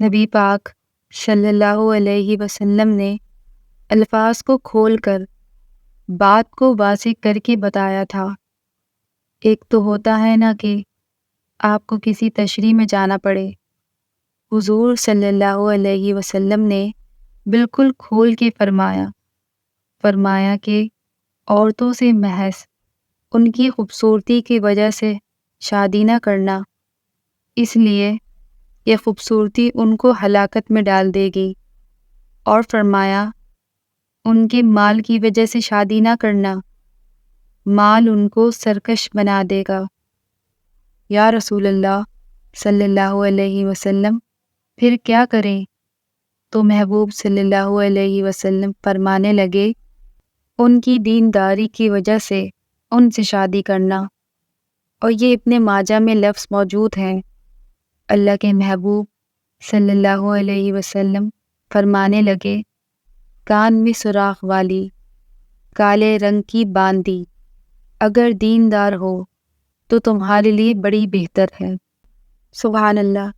نبی پاک صلی اللہ علیہ وسلم نے الفاظ کو کھول کر بات کو واضح کر کے بتایا تھا۔ ایک تو ہوتا ہے نا کہ آپ کو کسی تشریح میں جانا پڑے، حضور صلی اللہ علیہ وسلم نے بالکل کھول کے فرمایا کہ عورتوں سے محض ان کی خوبصورتی کی وجہ سے شادی نہ کرنا، اس لیے یہ خوبصورتی ان کو ہلاکت میں ڈال دے گی، اور فرمایا ان کے مال کی وجہ سے شادی نہ کرنا، مال ان کو سرکش بنا دے گا۔ یا رسول اللہ صلی اللہ علیہ وسلم، پھر کیا کریں؟ تو محبوب صلی اللہ علیہ وسلم فرمانے لگے، ان کی دینداری کی وجہ سے ان سے شادی کرنا۔ اور یہ ابن ماجہ میں لفظ موجود ہیں۔ اللہ کے محبوب صلی اللہ علیہ وسلم فرمانے لگے، کان میں سوراخ والی، کالے رنگ کی باندی، اگر دیندار ہو تو تمہارے لیے بڑی بہتر ہے۔ سبحان اللہ۔